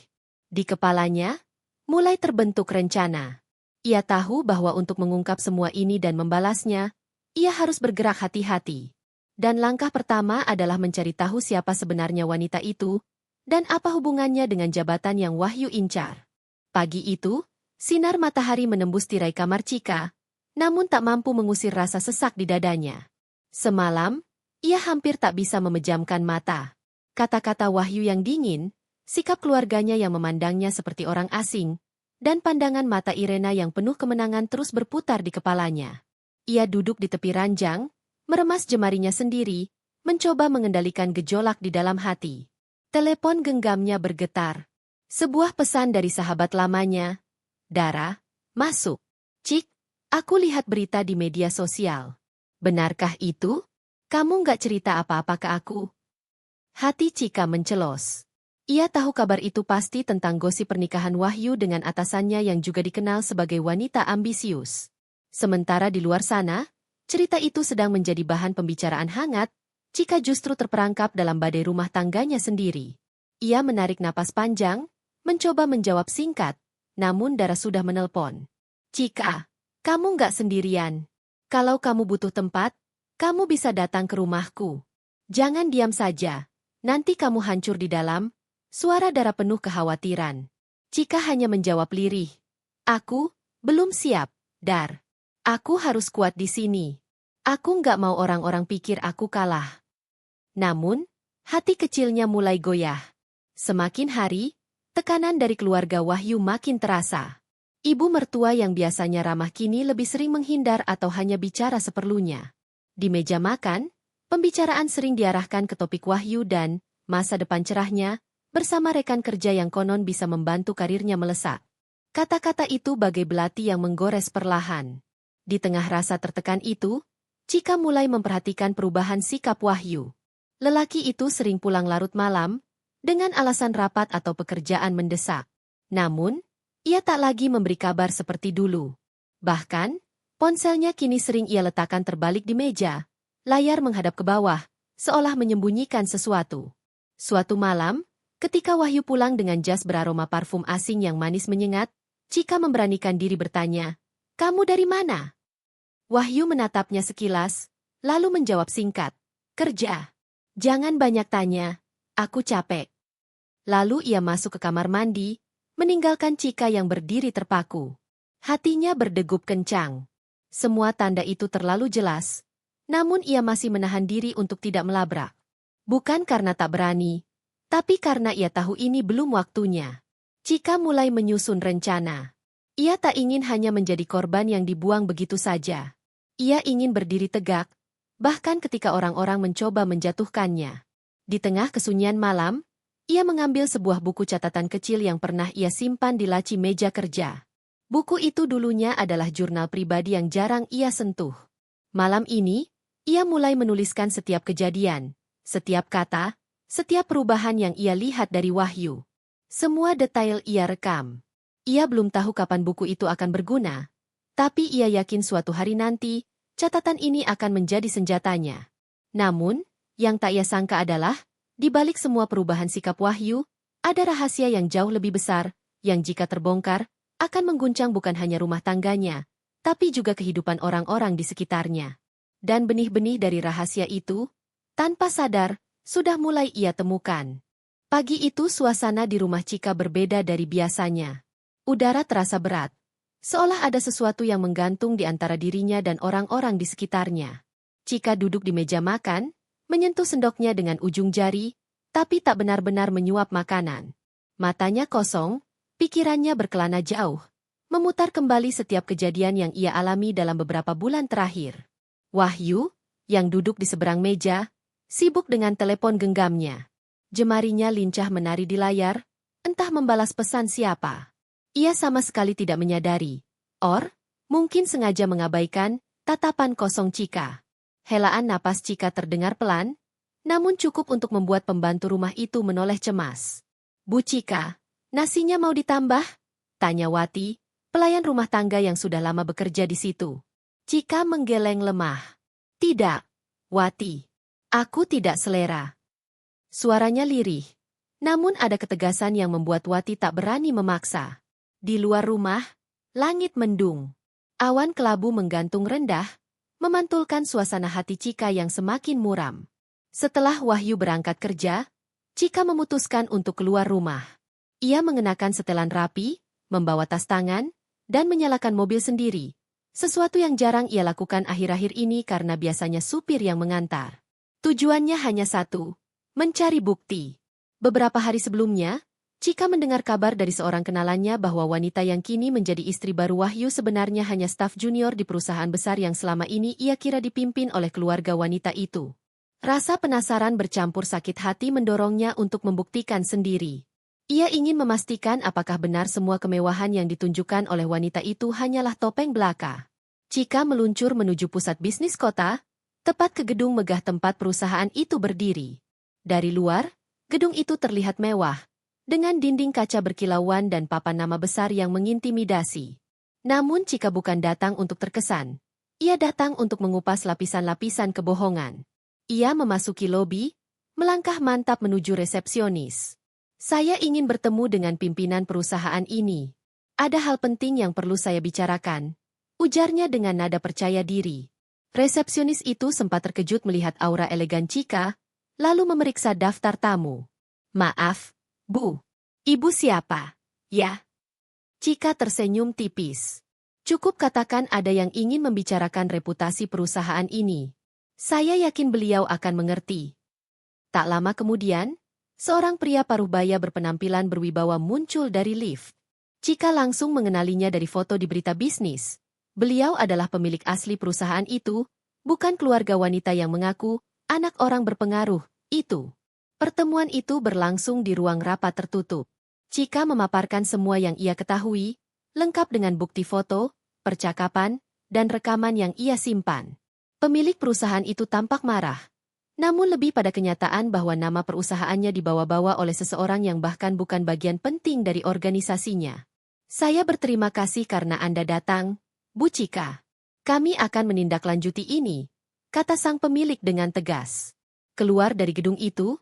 Di kepalanya, mulai terbentuk rencana. Ia tahu bahwa untuk mengungkap semua ini dan membalasnya, ia harus bergerak hati-hati. Dan langkah pertama adalah mencari tahu siapa sebenarnya wanita itu, dan apa hubungannya dengan jabatan yang Wahyu incar. Pagi itu, sinar matahari menembus tirai kamar Chika, namun tak mampu mengusir rasa sesak di dadanya. Semalam, ia hampir tak bisa memejamkan mata. Kata-kata Wahyu yang dingin, sikap keluarganya yang memandangnya seperti orang asing, dan pandangan mata Irena yang penuh kemenangan terus berputar di kepalanya. Ia duduk di tepi ranjang, meremas jemarinya sendiri, mencoba mengendalikan gejolak di dalam hati. Telepon genggamnya bergetar. Sebuah pesan dari sahabat lamanya. "Dara, masuk." "Cik, aku lihat berita di media sosial. Benarkah itu? Kamu nggak cerita apa-apa ke aku?" Hati Chika mencelos. Ia tahu kabar itu pasti tentang gosip pernikahan Wahyu dengan atasannya yang juga dikenal sebagai wanita ambisius. Sementara di luar sana, cerita itu sedang menjadi bahan pembicaraan hangat, Chika justru terperangkap dalam badai rumah tangganya sendiri. Ia menarik napas panjang, mencoba menjawab singkat, namun Dara sudah menelpon. "Chika, kamu nggak sendirian. Kalau kamu butuh tempat, kamu bisa datang ke rumahku. Jangan diam saja, nanti kamu hancur di dalam." Suara Dara penuh kekhawatiran. Chika hanya menjawab lirih. "Aku belum siap, Dar. Aku harus kuat di sini. Aku nggak mau orang-orang pikir aku kalah." Namun, hati kecilnya mulai goyah. Semakin hari, tekanan dari keluarga Wahyu makin terasa. Ibu mertua yang biasanya ramah kini lebih sering menghindar atau hanya bicara seperlunya. Di meja makan, pembicaraan sering diarahkan ke topik Wahyu dan masa depan cerahnya, bersama rekan kerja yang konon bisa membantu karirnya melesat. Kata-kata itu bagai belati yang menggores perlahan. Di tengah rasa tertekan itu, Chika mulai memperhatikan perubahan sikap Wahyu. Lelaki itu sering pulang larut malam, dengan alasan rapat atau pekerjaan mendesak. Namun, ia tak lagi memberi kabar seperti dulu. Bahkan, ponselnya kini sering ia letakkan terbalik di meja, layar menghadap ke bawah, seolah menyembunyikan sesuatu. Suatu malam, ketika Wahyu pulang dengan jas beraroma parfum asing yang manis menyengat, Chika memberanikan diri bertanya, Kamu dari mana? Wahyu menatapnya sekilas, lalu menjawab singkat. Kerja. Jangan banyak tanya, aku capek. Lalu ia masuk ke kamar mandi, meninggalkan Chika yang berdiri terpaku. Hatinya berdegup kencang. Semua tanda itu terlalu jelas, namun ia masih menahan diri untuk tidak melabrak. Bukan karena tak berani, tapi karena ia tahu ini belum waktunya. Chika mulai menyusun rencana. Ia tak ingin hanya menjadi korban yang dibuang begitu saja. Ia ingin berdiri tegak, bahkan ketika orang-orang mencoba menjatuhkannya. Di tengah kesunyian malam, ia mengambil sebuah buku catatan kecil yang pernah ia simpan di laci meja kerja. Buku itu dulunya adalah jurnal pribadi yang jarang ia sentuh. Malam ini, ia mulai menuliskan setiap kejadian, setiap kata, setiap perubahan yang ia lihat dari Wahyu. Semua detail ia rekam. Ia belum tahu kapan buku itu akan berguna, tapi ia yakin suatu hari nanti, catatan ini akan menjadi senjatanya. Namun, yang tak ia sangka adalah, di balik semua perubahan sikap Wahyu, ada rahasia yang jauh lebih besar, yang jika terbongkar, akan mengguncang bukan hanya rumah tangganya, tapi juga kehidupan orang-orang di sekitarnya. Dan benih-benih dari rahasia itu, tanpa sadar, sudah mulai ia temukan. Pagi itu suasana di rumah Chika berbeda dari biasanya. Udara terasa berat, seolah ada sesuatu yang menggantung di antara dirinya dan orang-orang di sekitarnya. Chika duduk di meja makan, menyentuh sendoknya dengan ujung jari, tapi tak benar-benar menyuap makanan. Matanya kosong, pikirannya berkelana jauh, memutar kembali setiap kejadian yang ia alami dalam beberapa bulan terakhir. Wahyu, yang duduk di seberang meja, sibuk dengan telepon genggamnya. Jemarinya lincah menari di layar, entah membalas pesan siapa. Ia sama sekali tidak menyadari, mungkin sengaja mengabaikan, tatapan kosong Chika. Helaan napas Chika terdengar pelan, namun cukup untuk membuat pembantu rumah itu menoleh cemas. Bu Chika, nasinya mau ditambah? Tanya Wati, pelayan rumah tangga yang sudah lama bekerja di situ. Chika menggeleng lemah. Tidak, Wati. Aku tidak selera. Suaranya lirih. Namun ada ketegasan yang membuat Wati tak berani memaksa. Di luar rumah, langit mendung. Awan kelabu menggantung rendah, memantulkan suasana hati Chika yang semakin muram. Setelah Wahyu berangkat kerja, Chika memutuskan untuk keluar rumah. Ia mengenakan setelan rapi, membawa tas tangan, dan menyalakan mobil sendiri. Sesuatu yang jarang ia lakukan akhir-akhir ini karena biasanya supir yang mengantar. Tujuannya hanya satu, mencari bukti. Beberapa hari sebelumnya, Chika mendengar kabar dari seorang kenalannya bahwa wanita yang kini menjadi istri baru Wahyu sebenarnya hanya staf junior di perusahaan besar yang selama ini ia kira dipimpin oleh keluarga wanita itu. Rasa penasaran bercampur sakit hati mendorongnya untuk membuktikan sendiri. Ia ingin memastikan apakah benar semua kemewahan yang ditunjukkan oleh wanita itu hanyalah topeng belaka. Chika meluncur menuju pusat bisnis kota, tepat ke gedung megah tempat perusahaan itu berdiri. Dari luar, gedung itu terlihat mewah, dengan dinding kaca berkilauan dan papan nama besar yang mengintimidasi. Namun Chika bukan datang untuk terkesan. Ia datang untuk mengupas lapisan-lapisan kebohongan. Ia memasuki lobi, melangkah mantap menuju resepsionis. Saya ingin bertemu dengan pimpinan perusahaan ini. Ada hal penting yang perlu saya bicarakan, ujarnya dengan nada percaya diri. Resepsionis itu sempat terkejut melihat aura elegan Chika, lalu memeriksa daftar tamu. Maaf, Bu. Ibu siapa? Ya. Chika tersenyum tipis. Cukup katakan ada yang ingin membicarakan reputasi perusahaan ini. Saya yakin beliau akan mengerti. Tak lama kemudian, seorang pria paruh baya berpenampilan berwibawa muncul dari lift. Chika langsung mengenalinya dari foto di berita bisnis. Beliau adalah pemilik asli perusahaan itu, bukan keluarga wanita yang mengaku anak orang berpengaruh itu. Pertemuan itu berlangsung di ruang rapat tertutup. Chika memaparkan semua yang ia ketahui, lengkap dengan bukti foto, percakapan, dan rekaman yang ia simpan. Pemilik perusahaan itu tampak marah. Namun lebih pada kenyataan bahwa nama perusahaannya dibawa-bawa oleh seseorang yang bahkan bukan bagian penting dari organisasinya. Saya berterima kasih karena Anda datang, Bu Chika. Kami akan menindaklanjuti ini, kata sang pemilik dengan tegas. Keluar dari gedung itu,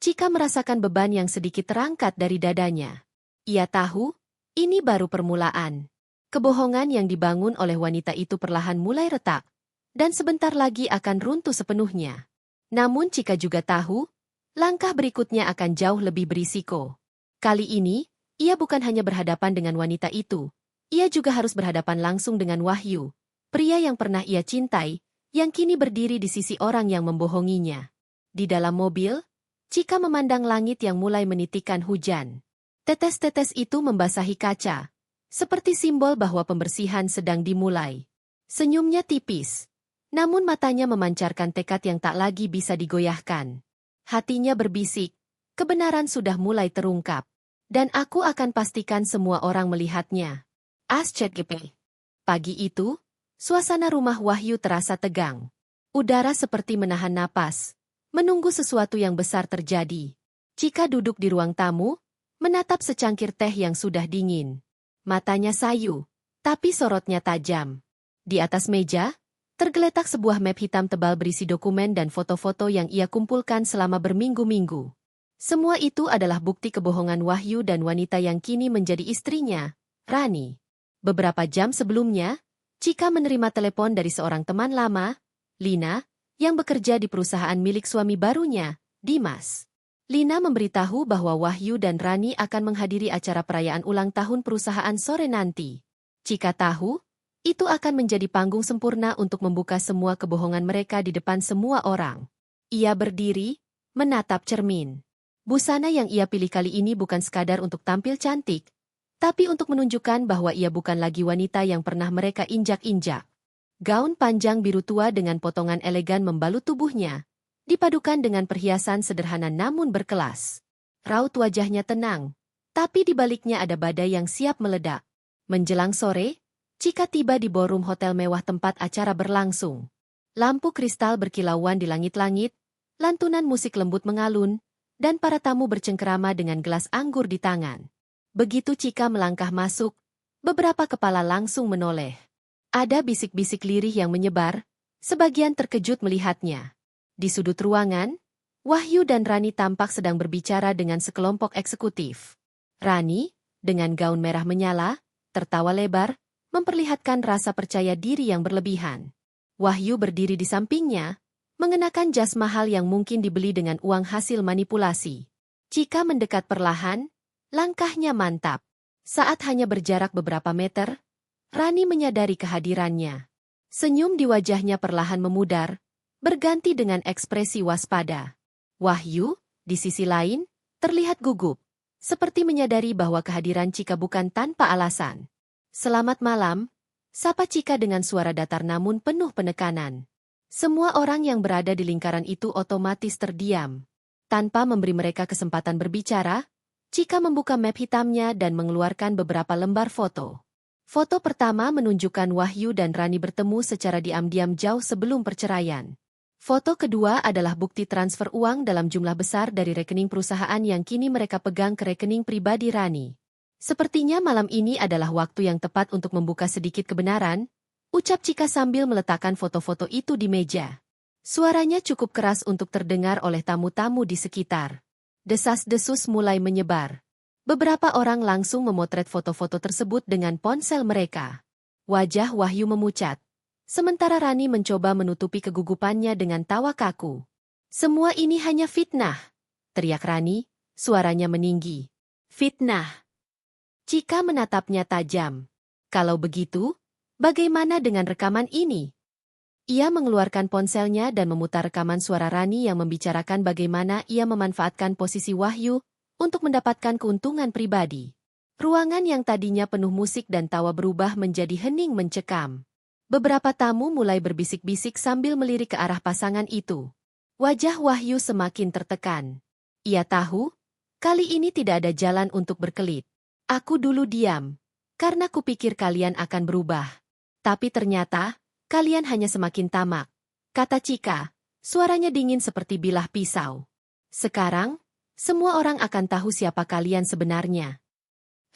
Chika merasakan beban yang sedikit terangkat dari dadanya. Ia tahu, ini baru permulaan. Kebohongan yang dibangun oleh wanita itu perlahan mulai retak, dan sebentar lagi akan runtuh sepenuhnya. Namun Cika juga tahu, langkah berikutnya akan jauh lebih berisiko. Kali ini, ia bukan hanya berhadapan dengan wanita itu, ia juga harus berhadapan langsung dengan Wahyu, pria yang pernah ia cintai, yang kini berdiri di sisi orang yang membohonginya. Di dalam mobil, Cika memandang langit yang mulai menitikkan hujan. Tetes-tetes itu membasahi kaca, seperti simbol bahwa pembersihan sedang dimulai. Senyumnya tipis, namun matanya memancarkan tekad yang tak lagi bisa digoyahkan. Hatinya berbisik, kebenaran sudah mulai terungkap. Dan aku akan pastikan semua orang melihatnya. ASCGP. Pagi itu, suasana rumah Wahyu terasa tegang. Udara seperti menahan napas, menunggu sesuatu yang besar terjadi. Cika duduk di ruang tamu, menatap secangkir teh yang sudah dingin. Matanya sayu, tapi sorotnya tajam. Di atas meja, tergeletak sebuah map hitam tebal berisi dokumen dan foto-foto yang ia kumpulkan selama berminggu-minggu. Semua itu adalah bukti kebohongan Wahyu dan wanita yang kini menjadi istrinya, Rani. Beberapa jam sebelumnya, Cika menerima telepon dari seorang teman lama, Lina, yang bekerja di perusahaan milik suami barunya, Dimas. Lina memberitahu bahwa Wahyu dan Rani akan menghadiri acara perayaan ulang tahun perusahaan sore nanti. Cika tahu, itu akan menjadi panggung sempurna untuk membuka semua kebohongan mereka di depan semua orang. Ia berdiri, menatap cermin. Busana yang ia pilih kali ini bukan sekadar untuk tampil cantik, tapi untuk menunjukkan bahwa ia bukan lagi wanita yang pernah mereka injak-injak. Gaun panjang biru tua dengan potongan elegan membalut tubuhnya, dipadukan dengan perhiasan sederhana namun berkelas. Raut wajahnya tenang, tapi di baliknya ada badai yang siap meledak. Menjelang sore, Cika tiba di ballroom hotel mewah tempat acara berlangsung. Lampu kristal berkilauan di langit-langit, lantunan musik lembut mengalun, dan para tamu bercengkerama dengan gelas anggur di tangan. Begitu Cika melangkah masuk, beberapa kepala langsung menoleh. Ada bisik-bisik lirih yang menyebar, sebagian terkejut melihatnya. Di sudut ruangan, Wahyu dan Rani tampak sedang berbicara dengan sekelompok eksekutif. Rani, dengan gaun merah menyala, tertawa lebar, memperlihatkan rasa percaya diri yang berlebihan. Wahyu berdiri di sampingnya, mengenakan jas mahal yang mungkin dibeli dengan uang hasil manipulasi. Cika mendekat perlahan, langkahnya mantap. Saat hanya berjarak beberapa meter, Rani menyadari kehadirannya. Senyum di wajahnya perlahan memudar, berganti dengan ekspresi waspada. Wahyu, di sisi lain, terlihat gugup, seperti menyadari bahwa kehadiran Cika bukan tanpa alasan. "Selamat malam," sapa Cika dengan suara datar namun penuh penekanan. Semua orang yang berada di lingkaran itu otomatis terdiam. Tanpa memberi mereka kesempatan berbicara, Cika membuka map hitamnya dan mengeluarkan beberapa lembar foto. Foto pertama menunjukkan Wahyu dan Rani bertemu secara diam-diam jauh sebelum perceraian. Foto kedua adalah bukti transfer uang dalam jumlah besar dari rekening perusahaan yang kini mereka pegang ke rekening pribadi Rani. "Sepertinya malam ini adalah waktu yang tepat untuk membuka sedikit kebenaran," ucap Cika sambil meletakkan foto-foto itu di meja. Suaranya cukup keras untuk terdengar oleh tamu-tamu di sekitar. Desas-desus mulai menyebar. Beberapa orang langsung memotret foto-foto tersebut dengan ponsel mereka. Wajah Wahyu memucat. Sementara Rani mencoba menutupi kegugupannya dengan tawa kaku. "Semua ini hanya fitnah," teriak Rani, suaranya meninggi. "Fitnah." Cika menatapnya tajam. "Kalau begitu, bagaimana dengan rekaman ini?" Ia mengeluarkan ponselnya dan memutar rekaman suara Rani yang membicarakan bagaimana ia memanfaatkan posisi Wahyu untuk mendapatkan keuntungan pribadi. Ruangan yang tadinya penuh musik dan tawa berubah menjadi hening mencekam. Beberapa tamu mulai berbisik-bisik sambil melirik ke arah pasangan itu. Wajah Wahyu semakin tertekan. Ia tahu, kali ini tidak ada jalan untuk berkelit. "Aku dulu diam, karena kupikir kalian akan berubah. Tapi ternyata, kalian hanya semakin tamak," kata Cika, suaranya dingin seperti bilah pisau. "Sekarang, semua orang akan tahu siapa kalian sebenarnya."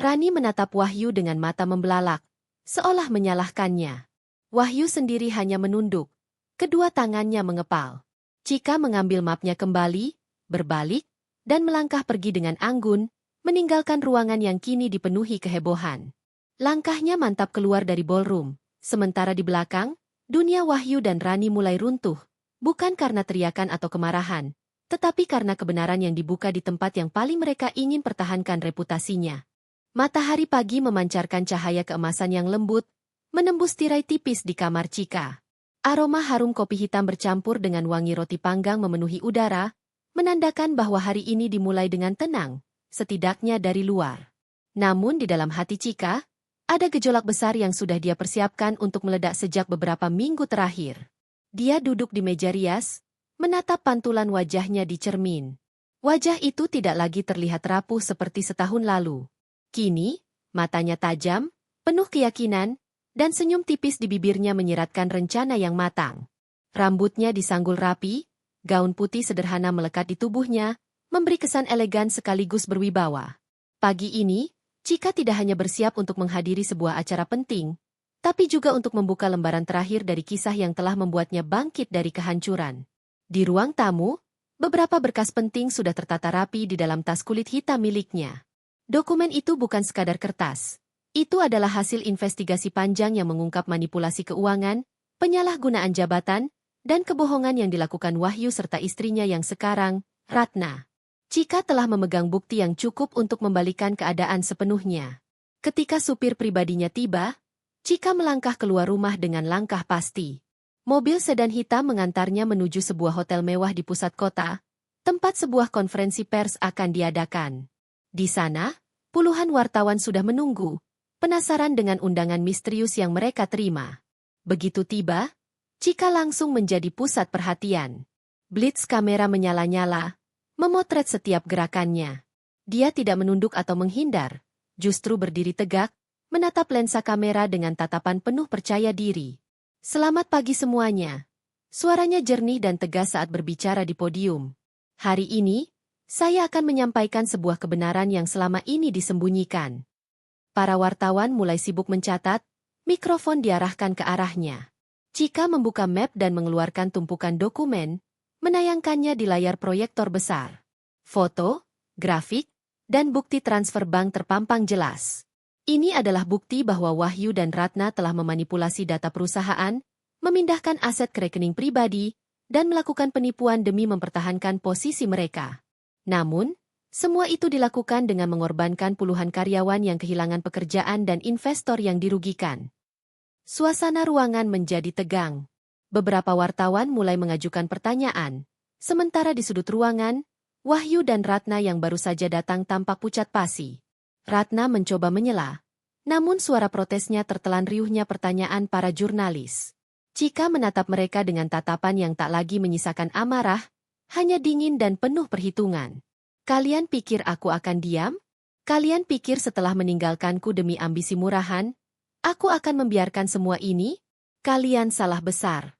Rani menatap Wahyu dengan mata membelalak, seolah menyalahkannya. Wahyu sendiri hanya menunduk, kedua tangannya mengepal. Cika mengambil mapnya kembali, berbalik, dan melangkah pergi dengan anggun, meninggalkan ruangan yang kini dipenuhi kehebohan. Langkahnya mantap keluar dari ballroom, sementara di belakang, dunia Wahyu dan Rani mulai runtuh, bukan karena teriakan atau kemarahan, tetapi karena kebenaran yang dibuka di tempat yang paling mereka ingin pertahankan reputasinya. Matahari pagi memancarkan cahaya keemasan yang lembut, menembus tirai tipis di kamar Chika. Aroma harum kopi hitam bercampur dengan wangi roti panggang memenuhi udara, menandakan bahwa hari ini dimulai dengan tenang, setidaknya dari luar. Namun di dalam hati Chika, ada gejolak besar yang sudah dia persiapkan untuk meledak sejak beberapa minggu terakhir. Dia duduk di meja rias, menatap pantulan wajahnya di cermin. Wajah itu tidak lagi terlihat rapuh seperti setahun lalu. Kini, matanya tajam, penuh keyakinan, dan senyum tipis di bibirnya menyiratkan rencana yang matang. Rambutnya disanggul rapi, gaun putih sederhana melekat di tubuhnya, memberi kesan elegan sekaligus berwibawa. Pagi ini, Chika tidak hanya bersiap untuk menghadiri sebuah acara penting, tapi juga untuk membuka lembaran terakhir dari kisah yang telah membuatnya bangkit dari kehancuran. Di ruang tamu, beberapa berkas penting sudah tertata rapi di dalam tas kulit hitam miliknya. Dokumen itu bukan sekadar kertas. Itu adalah hasil investigasi panjang yang mengungkap manipulasi keuangan, penyalahgunaan jabatan, dan kebohongan yang dilakukan Wahyu serta istrinya yang sekarang, Ratna. Chika telah memegang bukti yang cukup untuk membalikan keadaan sepenuhnya. Ketika supir pribadinya tiba, Chika melangkah keluar rumah dengan langkah pasti. Mobil sedan hitam mengantarnya menuju sebuah hotel mewah di pusat kota, tempat sebuah konferensi pers akan diadakan. Di sana, puluhan wartawan sudah menunggu, penasaran dengan undangan misterius yang mereka terima. Begitu tiba, Chika langsung menjadi pusat perhatian. Blitz kamera menyala-nyala, memotret setiap gerakannya. Dia tidak menunduk atau menghindar, justru berdiri tegak, menatap lensa kamera dengan tatapan penuh percaya diri. Selamat pagi semuanya. Suaranya jernih dan tegas saat berbicara di podium. Hari ini, saya akan menyampaikan sebuah kebenaran yang selama ini disembunyikan. Para wartawan mulai sibuk mencatat, mikrofon diarahkan ke arahnya. Chika membuka map dan mengeluarkan tumpukan dokumen, menayangkannya di layar proyektor besar. Foto, grafik, dan bukti transfer bank terpampang jelas. Ini adalah bukti bahwa Wahyu dan Ratna telah memanipulasi data perusahaan, memindahkan aset ke rekening pribadi, dan melakukan penipuan demi mempertahankan posisi mereka. Namun, semua itu dilakukan dengan mengorbankan puluhan karyawan yang kehilangan pekerjaan dan investor yang dirugikan. Suasana ruangan menjadi tegang. Beberapa wartawan mulai mengajukan pertanyaan. Sementara di sudut ruangan, Wahyu dan Ratna yang baru saja datang tampak pucat pasi. Ratna mencoba menyela, namun suara protesnya tertelan riuhnya pertanyaan para jurnalis. Chika menatap mereka dengan tatapan yang tak lagi menyisakan amarah, hanya dingin dan penuh perhitungan. Kalian pikir aku akan diam? Kalian pikir setelah meninggalkanku demi ambisi murahan, aku akan membiarkan semua ini? Kalian salah besar.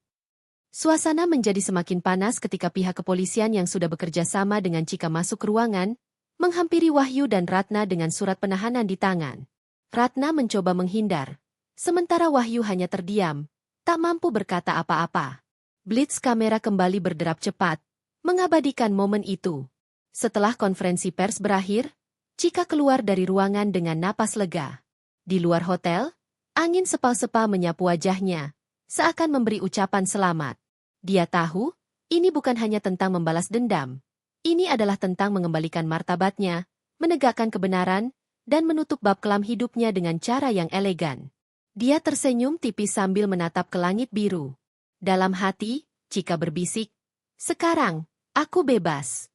Suasana menjadi semakin panas ketika pihak kepolisian yang sudah bekerja sama dengan Chika masuk ke ruangan, menghampiri Wahyu dan Ratna dengan surat penahanan di tangan. Ratna mencoba menghindar, sementara Wahyu hanya terdiam, tak mampu berkata apa-apa. Blitz kamera kembali berderap cepat, mengabadikan momen itu. Setelah konferensi pers berakhir, Chika keluar dari ruangan dengan napas lega. Di luar hotel, angin sepal-sepal menyapu wajahnya, seakan memberi ucapan selamat. Dia tahu, ini bukan hanya tentang membalas dendam. Ini adalah tentang mengembalikan martabatnya, menegakkan kebenaran, dan menutup bab kelam hidupnya dengan cara yang elegan. Dia tersenyum tipis sambil menatap ke langit biru. Dalam hati, Chika berbisik, "Sekarang, aku bebas."